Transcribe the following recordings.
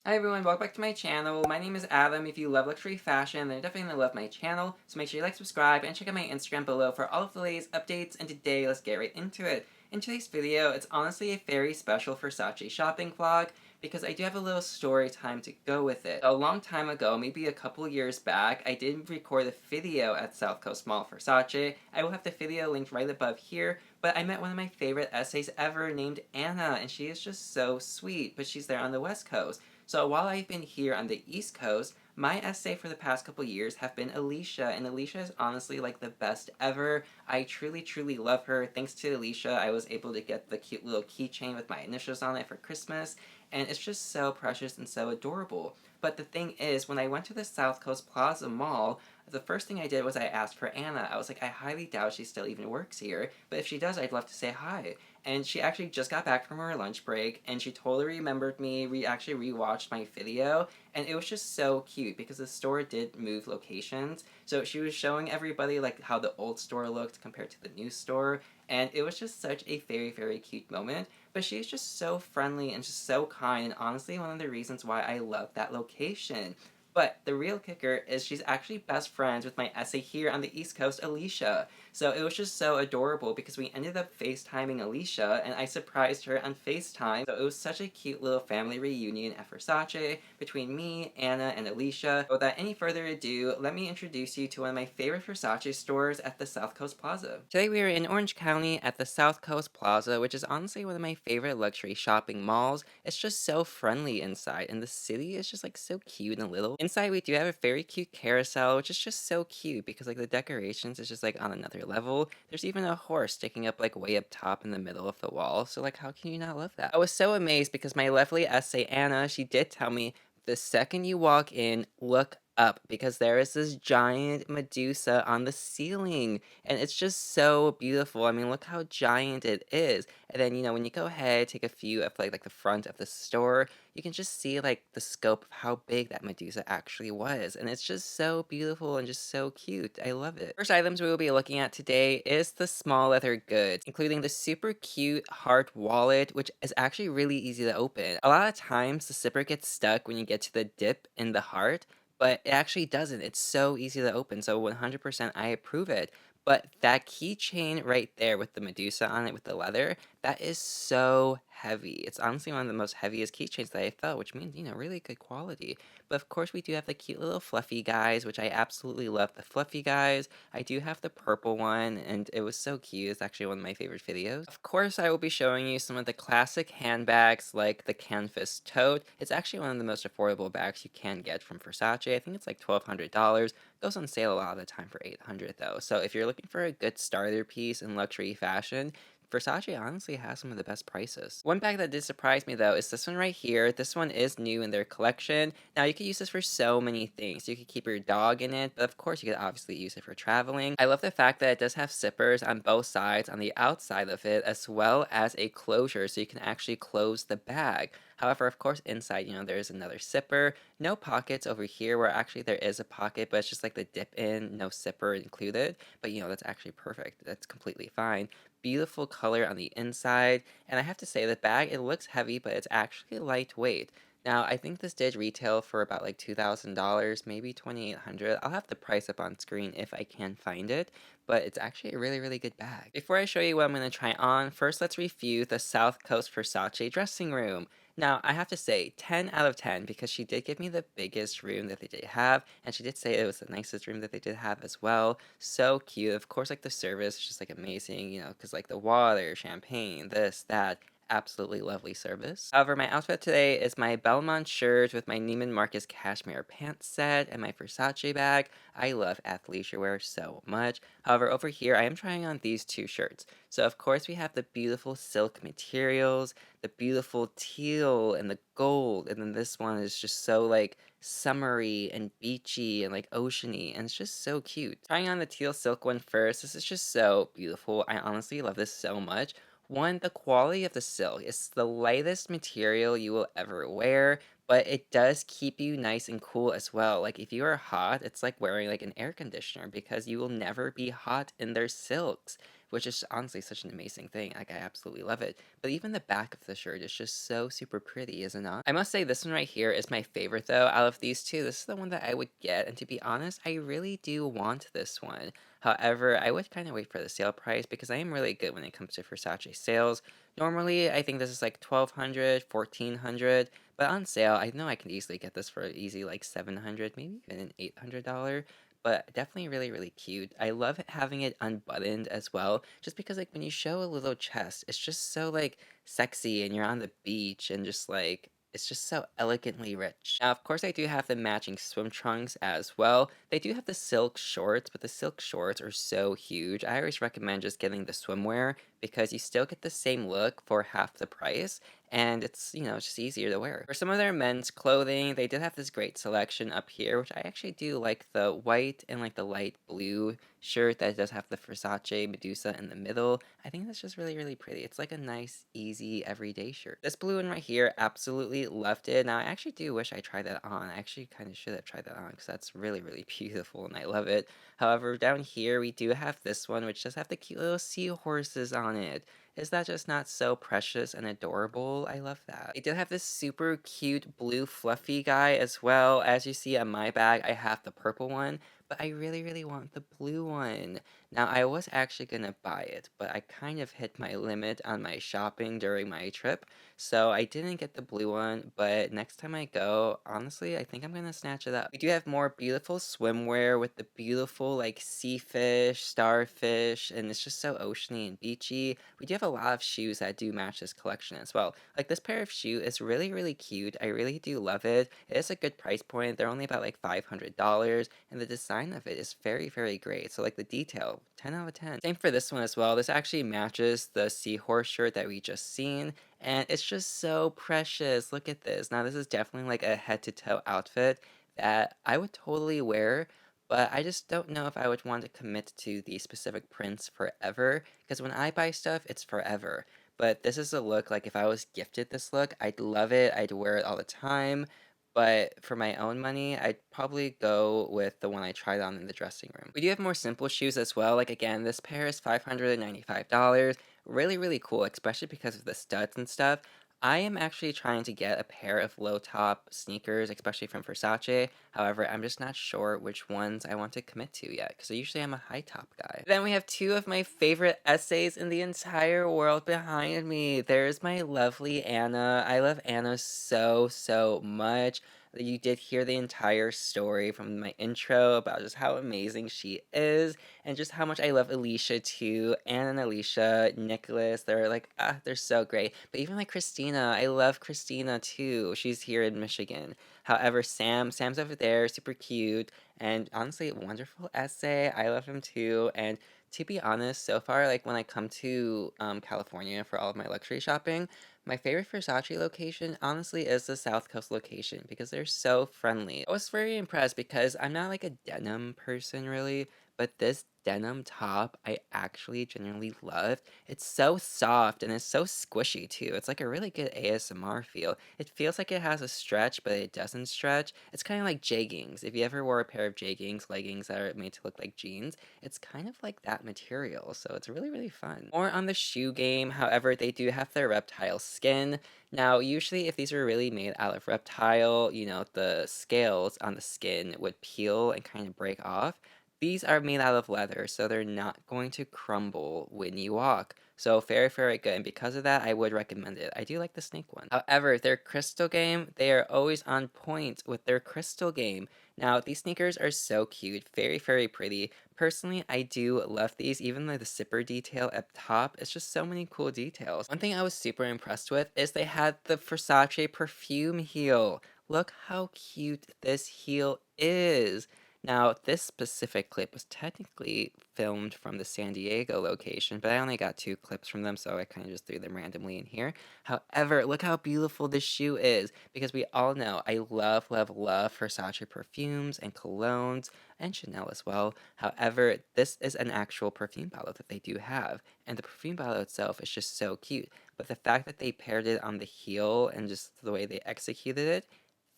Hi everyone, welcome back to my channel. My name is Adam. If you love luxury fashion, then you're definitely gonna love my channel. So make sure you like, subscribe, and check out my Instagram below for all of the latest updates. And today, let's get right into it. In today's video, it's honestly a very special Versace shopping vlog because I do have a little story time to go with it. A long time ago, maybe a couple years back, I did record a video at South Coast Mall Versace. I will have the video linked right above here, but I met one of my favorite essays ever named Anna, and she is just so sweet, but she's there on the West Coast. So while I've been here on the East Coast, my essay for the past couple years have been Alicia, and Alicia is honestly like the best ever. I truly, truly love her. Thanks to Alicia, I was able to get the cute little keychain with my initials on it for Christmas, and it's just so precious and so adorable. But the thing is, when I went to the South Coast Plaza Mall, the first thing I did was I asked for Anna. I was like, I highly doubt she still even works here, but if she does, I'd love to say hi. And she actually just got back from her lunch break, and she totally remembered me. We actually rewatched my video, and it was just so cute because the store did move locations. So she was showing everybody like how the old store looked compared to the new store, and it was just such a very, very cute moment. But she's just so friendly and just so kind, and honestly one of the reasons why I love that location. But the real kicker is she's actually best friends with my essay here on the East Coast, Alicia. So it was just so adorable because we ended up FaceTiming Alicia, and I surprised her on FaceTime. So it was such a cute little family reunion at Versace between me, Anna, and Alicia. So without any further ado, let me introduce you to one of my favorite Versace stores at the South Coast Plaza. Today we are in Orange County at the South Coast Plaza, which is honestly one of my favorite luxury shopping malls. It's just so friendly inside, and the city is just like so cute and little. Inside we do have a very cute carousel, which is just so cute because like the decorations is just like on another level. There's even a horse sticking up like way up top in the middle of the wall. So like how can you not love that? I was so amazed because my lovely essay Anna, she did tell me the second you walk in, look up because there is this giant Medusa on the ceiling, and it's just so beautiful. I mean, look how giant it is. And then, when you go ahead, take a view of like the front of the store, you can just see like the scope of how big that Medusa actually was. And it's just so beautiful and just so cute. I love it. First items we will be looking at today is the small leather goods, including the super cute heart wallet, which is actually really easy to open. A lot of times the zipper gets stuck when you get to the dip in the heart, but it actually doesn't. It's so easy to open. So 100% I approve it. But that keychain right there with the Medusa on it with the leather, that is so heavy. It's honestly one of the most heaviest keychains that I felt, which means, really good quality. But of course, we do have the cute little fluffy guys, which I absolutely love the fluffy guys. I do have the purple one, and it was so cute. It's actually one of my favorite videos. Of course, I will be showing you some of the classic handbags, like the canvas tote. It's actually one of the most affordable bags you can get from Versace. I think it's like $1,200. Goes on sale a lot of the time for $800 though. So if you're looking for a good starter piece in luxury fashion, Versace honestly has some of the best prices. One bag that did surprise me though is this one right here. This one is new in their collection. Now you could use this for so many things. You could keep your dog in it, but of course you could obviously use it for traveling. I love the fact that it does have zippers on both sides on the outside of it, as well as a closure so you can actually close the bag. However, of course, inside, there's another zipper. No pockets over here, where actually there is a pocket, but it's just like the dip in, no zipper included. But that's actually perfect. That's completely fine. Beautiful color on the inside. And I have to say, the bag, it looks heavy, but it's actually lightweight. Now, I think this did retail for about like $2,000, maybe 2,800. I'll have the price up on screen if I can find it, but it's actually a really, really good bag. Before I show you what I'm going to try on, first let's review the South Coast Versace dressing room. Now, I have to say 10 out of 10 because she did give me the biggest room that they did have, and she did say it was the nicest room that they did have as well. So cute. Of course, like the service is just like amazing, because like the water, champagne, this, that. Absolutely lovely service. However, my outfit today is my Belmont shirt with my Neiman Marcus cashmere pants set and my Versace bag. I love athleisure wear so much. However, over here, I am trying on these two shirts. So, of course, we have the beautiful silk materials, the beautiful teal and the gold, and then this one is just so like summery and beachy and like oceany, and it's just so cute. Trying on the teal silk one first, this is just so beautiful. I honestly love this so much. One, the quality of the silk is the lightest material you will ever wear, but it does keep you nice and cool as well. Like if you are hot, it's like wearing like an air conditioner because you will never be hot in their silks. which is honestly such an amazing thing. Like, I absolutely love it. But even the back of the shirt is just so super pretty, is it not? I must say this one right here is my favorite though. Out of these two, this is the one that I would get. And to be honest, I really do want this one. However, I would kind of wait for the sale price because I am really good when it comes to Versace sales. Normally, I think this is like 1200, 1400, but on sale, I know I can easily get this for easy like 700, maybe even an $800, but definitely really, really cute. I love having it unbuttoned as well, just because like when you show a little chest, it's just so like sexy and you're on the beach and just like it's just so elegantly rich. Now, of course, I do have the matching swim trunks as well. They do have the silk shorts, but the silk shorts are so huge. I always recommend just getting the swimwear because you still get the same look for half the price, and it's, it's just easier to wear. For some of their men's clothing, they did have this great selection up here, which I actually do like the white and like the light blue shirt that does have the Versace Medusa in the middle. I think that's just really, really pretty. It's like a nice, easy, everyday shirt. This blue one right here, absolutely loved it. Now, I actually do wish I tried that on. I actually kind of should have tried that on because that's really, really beautiful and I love it. However, down here, we do have this one, which does have the cute little seahorses on it. Is that just not so precious and adorable? I love that. I did have this super cute blue fluffy guy as well. As you see on my bag, I have the purple one, but I really, really want the blue one. Now, I was actually gonna buy it, but I kind of hit my limit on my shopping during my trip, so I didn't get the blue one, but next time I go, honestly, I think I'm gonna snatch it up. We do have more beautiful swimwear with the beautiful, like, sea fish, starfish, and it's just so oceany and beachy. We do have a lot of shoes that do match this collection as well. Like, this pair of shoe is really, really cute. I really do love it. It is a good price point. They're only about, like, $500, and the design of it is very, very great. So, like, the detail, 10 out of 10. Same for this one as well. This actually matches the seahorse shirt that we just seen, and it's just so precious. Look at this. Now, this is definitely like a head to toe outfit that I would totally wear, but I just don't know if I would want to commit to the specific prints forever, because when I buy stuff, it's forever. But this is a look, like if I was gifted this look, I'd love it. I'd wear it all the time. But for my own money, I'd probably go with the one I tried on in the dressing room. We do have more simple shoes as well. Like again, this pair is $595. Really, really cool, especially because of the studs and stuff. I am actually trying to get a pair of low top sneakers, especially from Versace. However, I'm just not sure which ones I want to commit to yet, because usually I'm a high top guy. Then we have two of my favorite essays in the entire world behind me. There's my lovely Anna. I love Anna so, so much. You did hear the entire story from my intro about just how amazing she is and just how much I love Alicia too. Anne and Alicia, Nicholas, they're so great. But even like Christina, I love Christina too. She's here in Michigan. However, Sam's over there, super cute, and honestly, wonderful essay. I love him too. And to be honest, so far, like when I come to California for all of my luxury shopping, my favorite Versace location, honestly, is the South Coast location because they're so friendly. I was very impressed because I'm not like a denim person really, but this denim top I actually genuinely loved. It's so soft and it's so squishy too. It's like a really good ASMR feel. It feels like it has a stretch, but it doesn't stretch. It's kind of like jeggings. If you ever wore a pair of jeggings, leggings that are made to look like jeans, it's kind of like that material. So it's really, really fun. More on the shoe game, however, they do have their reptile skin. Now, usually if these were really made out of reptile, the scales on the skin would peel and kind of break off. These are made out of leather, so they're not going to crumble when you walk. So very, very good. And because of that, I would recommend it. I do like the snake one. However, their crystal game, they are always on point with their crystal game. Now, these sneakers are so cute, very, very pretty. Personally, I do love these, even though the zipper detail up top, it's just so many cool details. One thing I was super impressed with is they had the Versace perfume heel. Look how cute this heel is. Now, this specific clip was technically filmed from the San Diego location, but I only got two clips from them, so I kind of just threw them randomly in here. However, look how beautiful this shoe is, because we all know I love, love, love Versace perfumes and colognes, and Chanel as well. However, this is an actual perfume bottle that they do have, and the perfume bottle itself is just so cute. But the fact that they paired it on the heel and just the way they executed it,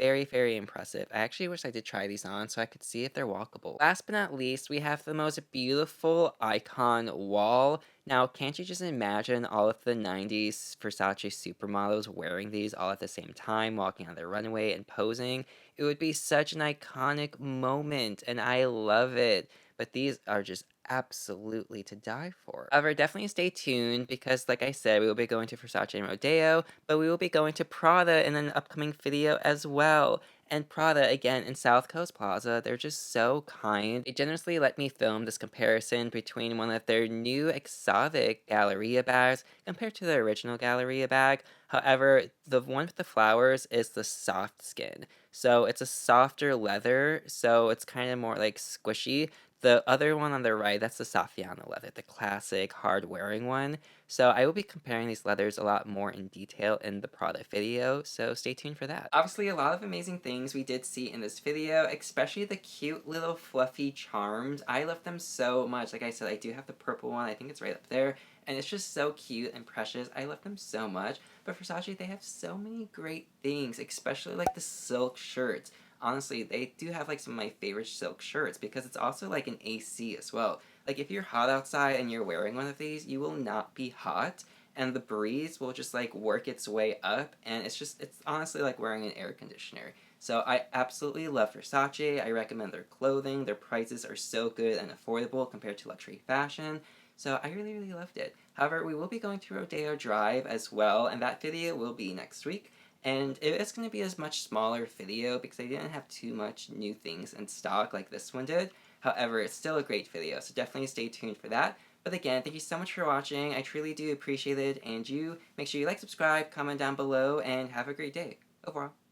very, very impressive. I actually wish I did try these on so I could see if they're walkable. Last but not least, we have the most beautiful icon wall. Now, can't you just imagine all of the 90s Versace supermodels wearing these all at the same time, walking on the runway and posing? It would be such an iconic moment, and I love it. But these are just absolutely to die for. However, definitely stay tuned because, like I said, we will be going to Versace and Rodeo, but we will be going to Prada in an upcoming video as well. And Prada, again, in South Coast Plaza, they're just so kind. They generously let me film this comparison between one of their new exotic Galleria bags compared to the original Galleria bag. However, the one with the flowers is the soft skin. So it's a softer leather, so it's kind of more like squishy. The other one on the right, that's the Saffiano leather, the classic hard-wearing one. So I will be comparing these leathers a lot more in detail in the product video, so stay tuned for that. Obviously, a lot of amazing things we did see in this video, especially the cute little fluffy charms. I love them so much. Like I said, I do have the purple one. I think it's right up there. And it's just so cute and precious. I love them so much. But Versace, they have so many great things, especially like the silk shirts. Honestly, they do have like some of my favorite silk shirts because it's also like an AC as well. Like if you're hot outside and you're wearing one of these, you will not be hot and the breeze will just like work its way up and it's honestly like wearing an air conditioner. So I absolutely love Versace. I recommend their clothing. Their prices are so good and affordable compared to luxury fashion. So I really, really loved it. However, we will be going to Rodeo Drive as well, and that video will be next week. And it's going to be a much smaller video because I didn't have too much new things in stock like this one did. However, it's still a great video, so definitely stay tuned for that. But again, thank you so much for watching. I truly do appreciate it, and you make sure you like, subscribe, comment down below, and have a great day. Overall.